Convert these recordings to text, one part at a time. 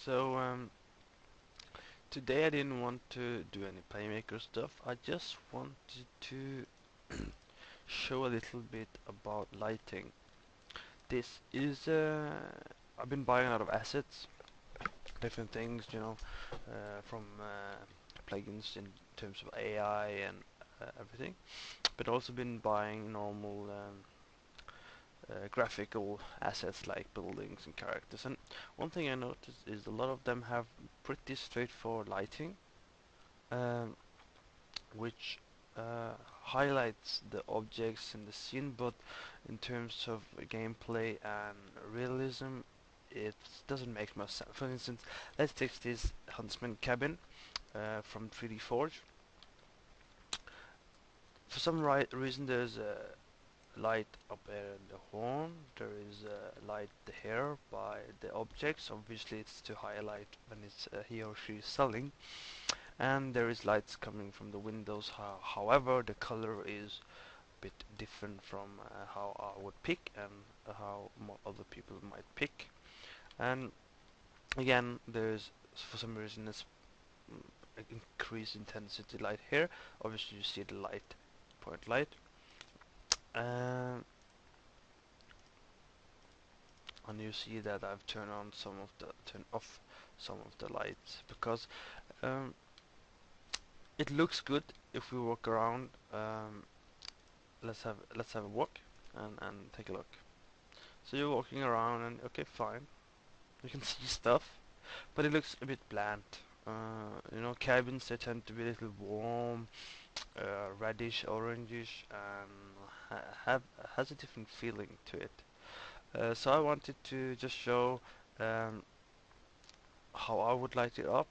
So today I didn't want to do any playmaker stuff. I just wanted to show a little bit about lighting. This is I've been buying a lot of assets, different things, from plugins in terms of AI and everything, but also been buying normal graphical assets like buildings and characters. And one thing I noticed is a lot of them have pretty straightforward lighting, um, which highlights the objects in the scene, but in terms of gameplay and realism, it doesn't make much sense. For instance, let's take this Huntsman cabin from 3D Forge. For some reason, there's a light up in the horn, there is a light here by the objects. Obviously, it's to highlight when it's he or she is selling, and there is lights coming from the windows. However, the color is a bit different from how I would pick and how other people might pick. And again, there's for some reason this increased intensity light here. Obviously, you see the light point light. Um, and you see that I've turned off some of the lights because um, it looks good if we walk around. Let's have a walk and take a look. So you're walking around and okay, fine. You can see stuff, but it looks a bit bland. Cabins, they tend to be a little warm, reddish, orangish, and have has a different feeling to it. So I wanted to just show um, how I would light it up,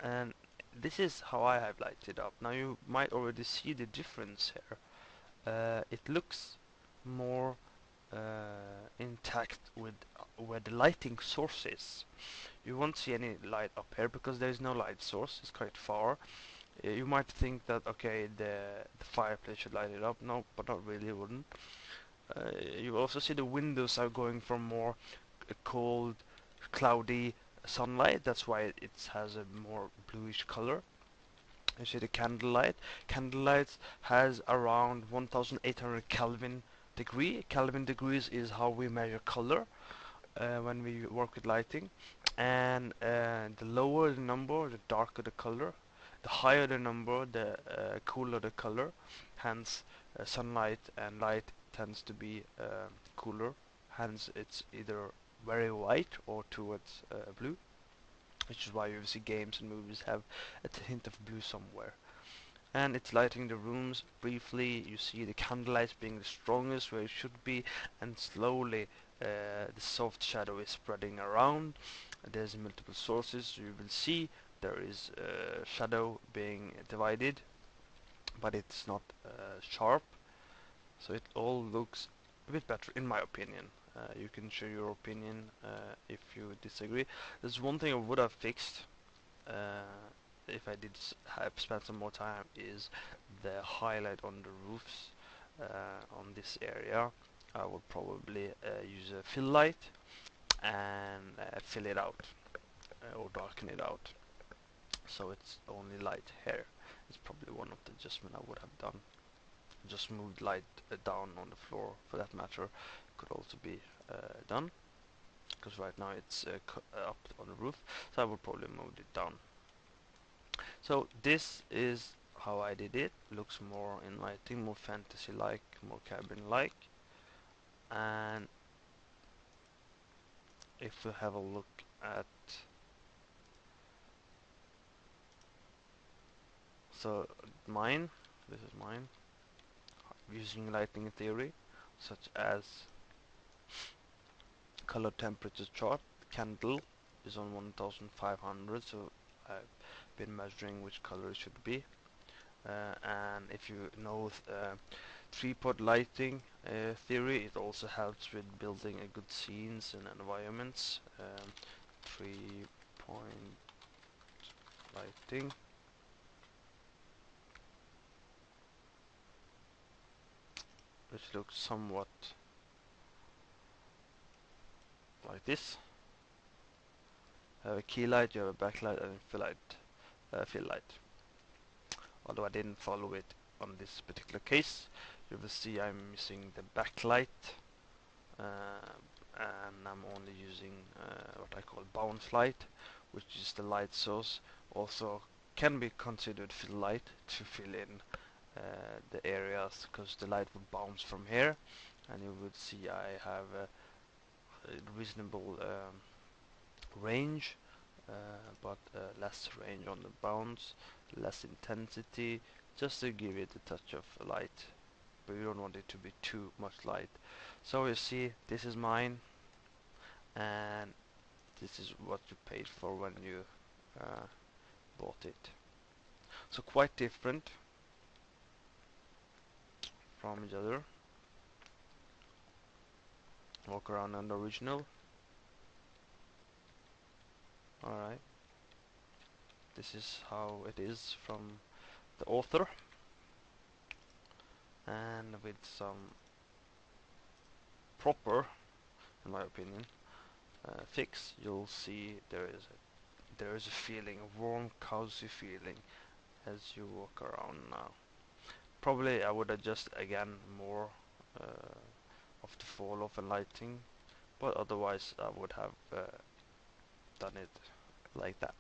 and this is how I have lighted it up. Now you might already see the difference here. It looks more intact with where the lighting source is. You won't see any light up here because there is no light source. It's quite far. You might think that okay, the fireplace should light it up. No, but not really. It wouldn't. You also see the windows are going from more cold, cloudy sunlight. That's why it has a more bluish color. You see the candlelight. Candlelight has around 1800 Kelvin degree. Kelvin degrees is how we measure color when we work with lighting. And the lower the number, the darker the color. The higher the number, the cooler the color. Hence, sunlight and light tends to be cooler. Hence, it's either very white or towards blue, which is why you see games and movies have a hint of blue somewhere. And it's lighting the rooms briefly. You see the candlelight being the strongest where it should be, and slowly the soft shadow is spreading around. There's multiple sources. You will see there is shadow being divided, but it's not sharp, so it all looks a bit better in my opinion. You can share your opinion if you disagree. There's one thing I would have fixed if I did have spent some more time is the highlight on the roofs on this area. I would probably use a fill light and fill it out or darken it out so it's only light here. It's probably one of the adjustments I would have done. Just moved light down on the floor for that matter could also be done, because right now it's up on the roof, so I would probably move it down. So this is how I did it. Looks more inviting, more fantasy-like, more cabin-like. And if we have a look at, so mine, this is mine, using lighting theory, such as color temperature chart. Candle is on 1500, so I've been measuring which color it should be. And if you know three-pod lighting theory, it also helps with building a good scenes and environments. Three-point lighting. Which looks somewhat like this. You have a key light, you have a backlight, and fill light. Although I didn't follow it on this particular case, you will see I'm missing the backlight, and I'm only using what I call bounce light, which is the light source. Also can be considered fill light to fill in the areas, because the light would bounce from here, and you would see I have a reasonable range, but less range on the bounce, less intensity, just to give it a touch of light, but you don't want it to be too much light. So you see, this is mine, and this is what you paid for when you bought it. So quite different from each other. Walk around on the original. Alright, this is how it is from the author, and with some proper, in my opinion, fix, you'll see there is a feeling, a warm, cozy feeling as you walk around now. Probably I would adjust again more of the fall off and lighting, but otherwise I would have done it like that.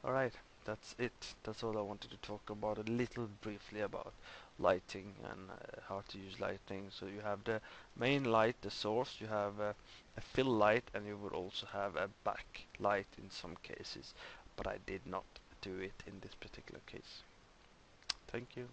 Alright, that's it. That's all I wanted to talk about, a little briefly about lighting and how to use lighting. So you have the main light, the source, you have a fill light, and you would also have a back light in some cases, but I did not do it in this particular case. Thank you.